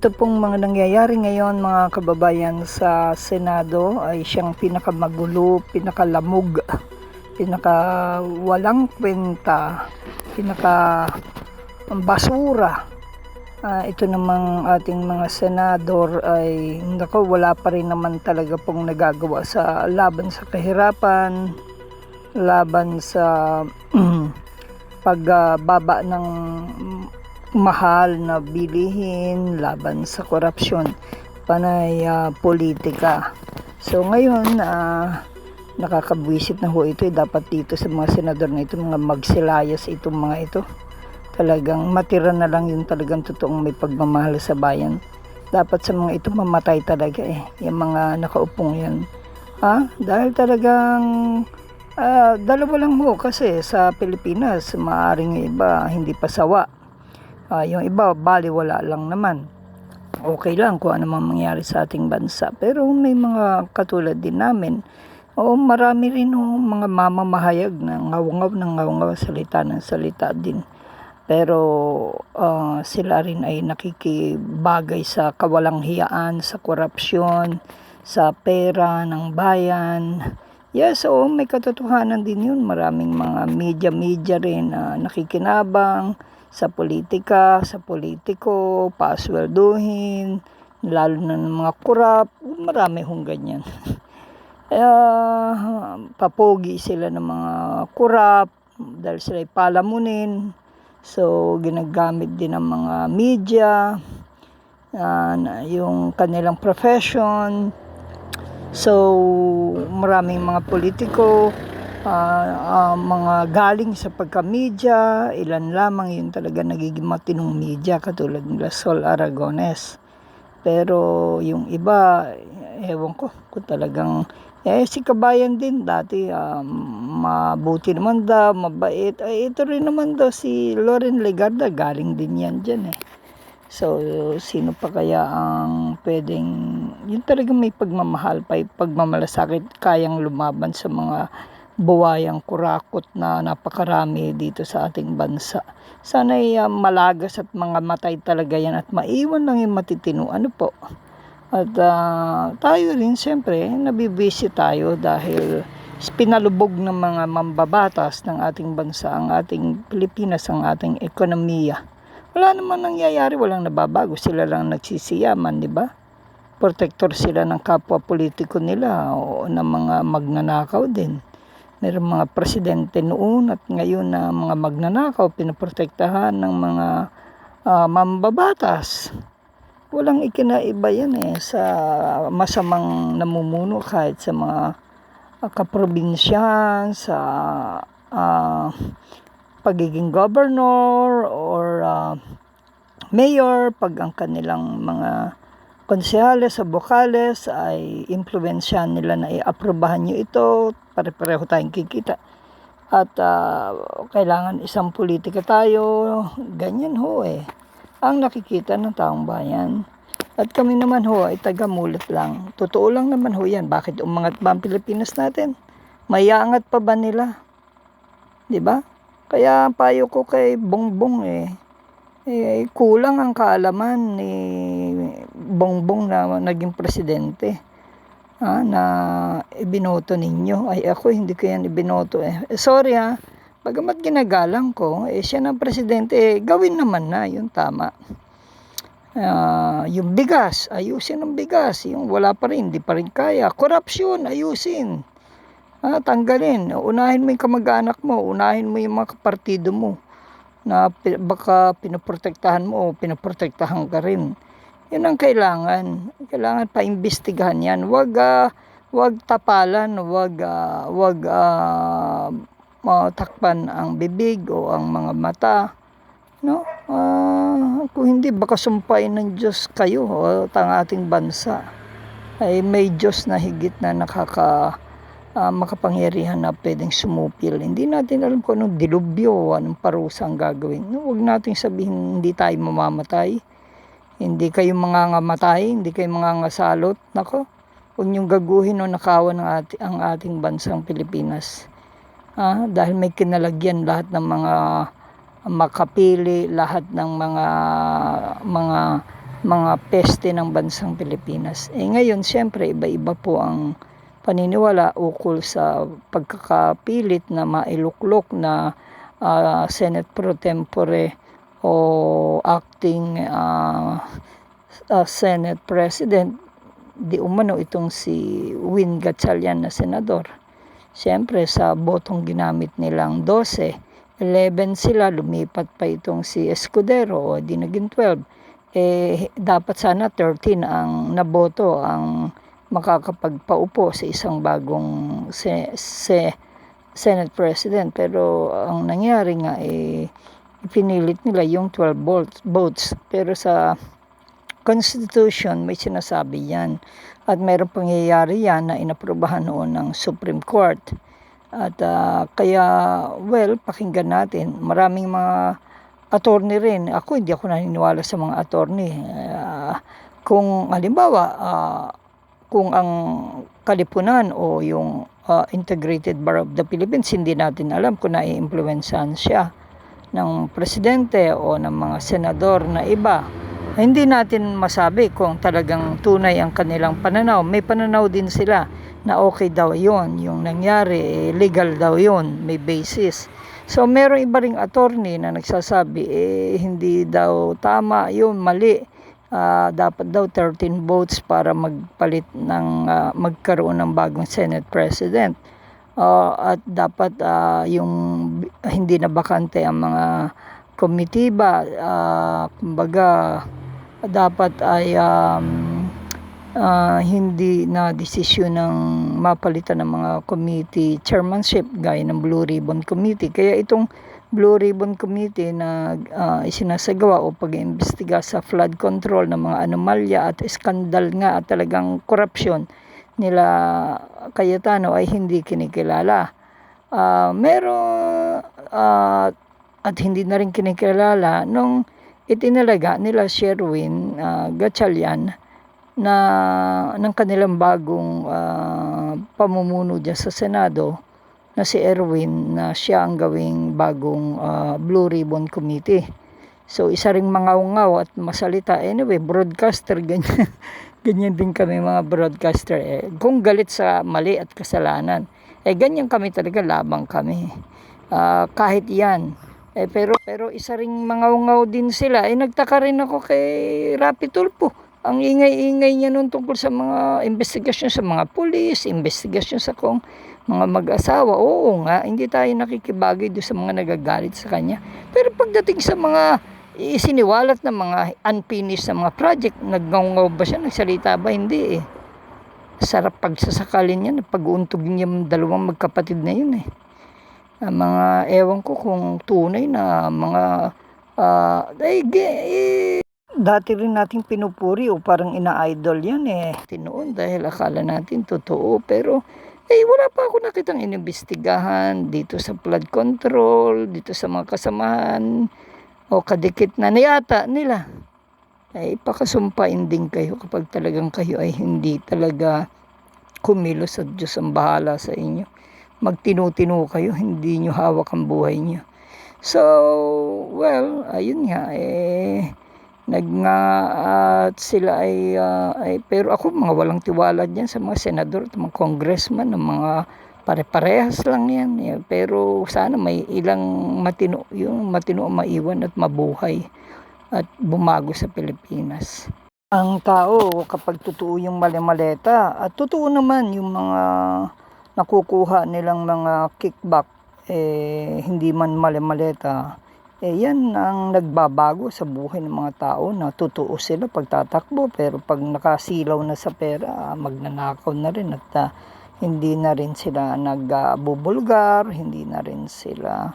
Ito pong mga nangyayari ngayon mga kababayan sa Senado ay siyang pinakamagulo, pinakalamog, pinakawalang kwenta, pinakabasura. Ito namang ating mga senador ay wala pa rin naman talaga pong nagagawa sa laban sa kahirapan, laban sa pagbaba ng mahal na bilihin, laban sa korupsyon, panay politika. So ngayon, nakakabwisit na ho ito. Dapat dito sa mga senador na ito, mga magsilayas itong mga ito. Talagang matira na lang yung talagang totoong may pagmamahal sa bayan. Dapat sa mga ito mamatay talaga yung mga nakaupong yan. Dahil talagang dalawa lang ho kasi sa Pilipinas, maaring iba hindi pa sawa. Yung iba baliwala lang naman. Okay lang kung ano mang mangyari sa ating bansa. Pero may mga katulad din namin. Marami rin mga mamamahayag na ngaw-ngaw salita ng salita din. Pero sila rin ay nakikibagay sa kawalang-hiyaan, sa korupsyon, sa pera ng bayan. Yes, may katotohanan din yun. Maraming mga media rin na nakikinabang sa politika, sa politiko, paswelduhin, lalo na ng mga kurap. Marami hong ganyan. Papogi sila ng mga kurap dahil sila ay palamunin. So, ginagamit din ng mga media, yung kanilang profession. So, maraming mga politiko, mga galing sa pagka-media, ilan lamang yun talaga nagiging matinong media, katulad nila Sol Aragones. Pero yung iba, ewan ko kung talagang, si Kabayan din dati, mabuti naman daw, mabait. Ito rin naman daw si Loren Legarda, galing din yan dyan So, sino pa kaya ang pwedeng, yun talagang may pagmamahal, pagmamalasakit, kayang lumaban sa mga buwayang kurakot na napakarami dito sa ating bansa. Sana'y malagas at mga matay talaga yan at maiwan lang yung matitino. Ano po? At tayo rin siyempre, nabibisi tayo dahil pinalubog ng mga mambabatas ng ating bansa, ang ating Pilipinas, ang ating ekonomiya. Wala naman nangyayari, walang nababago. Sila lang nagsisiyaman, di ba? Protector sila ng kapwa politiko nila o ng mga magnanakaw din. Mayroong mga presidente noon at ngayon na mga magnanakaw, pinoprotektahan ng mga mambabatas. Walang ikinaiba yan sa masamang namumuno kahit sa mga kaprobinsyan, sa pagiging governor or mayor, pag ang kanilang mga konsehales o bokales ay impluwensyahan nila na i-aprobahan nyo ito, pare-pareho tayong kikita. At kailangan isang politika tayo, ganyan ang nakikita ng taong bayan. At kami naman ay taga-mulat lang. Totoo lang naman yan. Bakit umangat ba ang Pilipinas natin? Mayaangat pa ba nila? Diba? Kaya payo ko kay Bongbong kulang ang kaalaman ni Bongbong na naging presidente na ibinoto ninyo. Ako hindi ko yan ibinoto Sorry bagamat ginagalang ko, siya ng presidente, gawin naman na, yung tama. Yung bigas, ayusin ang bigas. Yung wala pa rin, hindi pa rin kaya. Korupsyon, ayusin. Tanggalin. Unahin mo yung kamag-anak mo, unahin mo yung mga kapartido mo na baka pinoprotektahan mo o pinoprotektahan ka rin. Yun ang kailangan. Kailangan pa-imbestigahan yan. Wag tapalan, wag matakpan ang bibig o ang mga mata. No? Kung hindi, baka sumpain ng Diyos kayo o ang ating bansa. Ay may Diyos na higit na makapangyarihan na pwedeng sumupil. Hindi natin alam kung anong dilubyo, anong parusa ang gagawin. Huwag natin sabihin hindi tayo mamamatay. Hindi kayo mangangamatay, hindi kayo mangangasalot. Nako, huwag niyong gaguhin o nakawan ang ating bansang Pilipinas. Dahil may kinalagyan lahat ng mga makapili, lahat ng mga mga peste ng bansang Pilipinas. Ngayon, siyempre, iba-iba po ang paniniwala ukol sa pagkakapilit na mailuklok na Senate Pro Tempore o acting Senate President, di umano itong si Win Gatchalian na senador. Siyempre, sa botong ginamit nilang 12, 11 sila, lumipat pa itong si Escudero o di naging 12. Dapat sana 13 ang naboto ang makakapagpaupo sa isang bagong Senate President. Pero ang nangyari nga, pinilit nila yung 12 votes. Pero sa Constitution may sinasabi yan. At mayroong pangyayari yan na inaprubahan noon ng Supreme Court. At kaya, pakinggan natin. Maraming mga attorney rin. Ako, hindi ako naniniwala sa mga attorney. Kung halimbawa, kung ang Kalipunan o yung Integrated Bar of the Philippines, hindi natin alam kung nai-influensahan siya ng presidente o ng mga senador na iba. Hindi natin masabi kung talagang tunay ang kanilang pananaw. May pananaw din sila na okay daw yon, yung nangyari, legal daw yon, may basis. So meron iba ring attorney na nagsasabi hindi daw tama yun, mali. Dapat daw 13 votes para magpalit ng magkaroon ng bagong Senate President. At dapat yung hindi na bakante ang mga komitiba, kumbaga dapat ay hindi na desisyon ng mapalitan ng mga committee chairmanship gaya ng Blue Ribbon Committee. Kaya itong Blue Ribbon Committee na isinasagawa o pag-iimbestiga sa flood control ng mga anomalya at skandal nga at talagang korupsyon nila Cayetano ay hindi kinikilala. At hindi na rin kinikilala nung itinalaga nila Sherwin Gatchalian na ng kanilang bagong pamumuno dyan sa Senado na si Erwin, na siya ang gawing bagong Blue Ribbon Committee. So isa ring mangaw-ngaw at masalita. Anyway, broadcaster, ganyan. Ganyan din kami mga broadcaster. Kung galit sa mali at kasalanan, ganyan kami talaga, labang kami. Kahit yan. Pero isa ring mangaw-ngaw din sila. Nagtaka rin ako kay Rapi Tulfo. Ang ingay-ingay niya noon tungkol sa mga investigasyon sa mga pulis, investigasyon sa mga mag-asawa. Oo nga, hindi tayo nakikibagay doon sa mga nagagalit sa kanya. Pero pagdating sa mga isiniwalat na mga unfinished na mga project, nagngaw-ngaw ba siya? Nagsalita ba? Hindi Sarap pagsasakalin niya, pag-uuntog niya dalawang magkapatid na yun mga ewan ko kung tunay na mga dati rin nating pinupuri o parang ina-idol yan Tinoon dahil akala natin totoo, pero wala pa ako nakitang inimbestigahan dito sa flood control, dito sa mga kasamahan o kadikit na niyata nila. Pakasumpain din kayo kapag talagang kayo ay hindi talaga kumilos at Diyos ang bahala sa inyo. Magtinu-tinu kayo, hindi nyo hawak ang buhay nyo. So, ayun nga at sila pero ako mga walang tiwala diyan sa mga senador at mga congressman, ng mga pare-parehas lang yan pero sana may ilang matino maiwan at mabuhay at bumago sa Pilipinas. Ang tao kapag totoo yung mali-maleta at totoo naman yung mga nakukuha nilang mga kickback hindi man mali-maleta, yan ang nagbabago sa buhay ng mga tao na totoo sila pagtatakbo, pero pag nakasilaw na sa pera, magnanakaw na rin at hindi na rin sila nagbubulgar, hindi na rin sila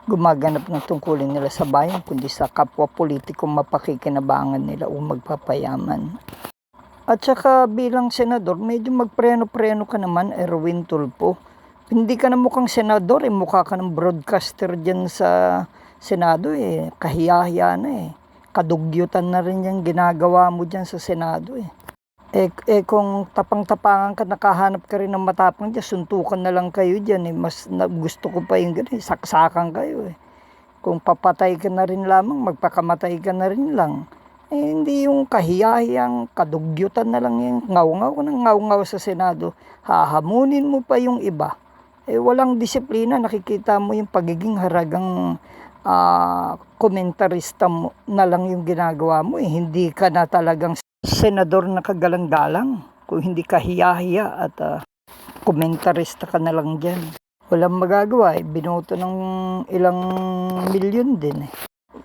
gumaganap ng tungkulin nila sa bayan, kundi sa kapwa politikong mapakikinabangan nila o magpapayaman. At saka bilang senador, medyo magpreno-preno ka naman, Erwin Tulfo. Hindi ka na mukhang senador, mukha ka ng broadcaster dyan sa Senado kahiyahiya na kadugyutan na rin yung ginagawa mo dyan sa Senado kung tapang-tapangan ka, nakahanap ka rin ng matapang dyan, suntukan na lang kayo dyan mas gusto ko pa yung ganun, saksakan kayo kung papatay ka na rin lamang, magpakamatay ka na rin lang. Hindi yung kahiyahiyang kadugyutan na lang yung ngaw-ngaw ng ngaw-ngaw sa Senado. Hahamunin mo pa yung iba. Walang disiplina. Nakikita mo yung pagiging haragang komentarista mo na lang yung ginagawa mo. Hindi ka na talagang senador na kagalang-galang. Kung hindi ka hiya-hiya at komentarista ka na lang dyan. Walang magagawa. Binoto ng ilang milyon din.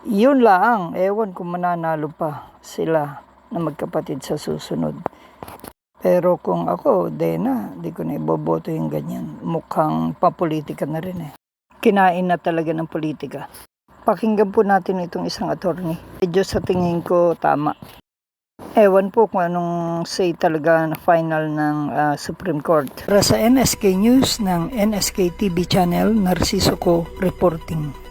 Yun lang, ewan kung mananalo pa sila na magkapatid sa susunod. Pero kung ako, di ko na iboboto yung ganyan. Mukhang papolitika na rin Kinain na talaga ng politika. Pakinggan po natin itong isang attorney. Medyo sa tingin ko tama. Ewan po kung anong say talaga na final ng Supreme Court. Para sa NSK News ng NSK TV Channel, Narciso Ko reporting.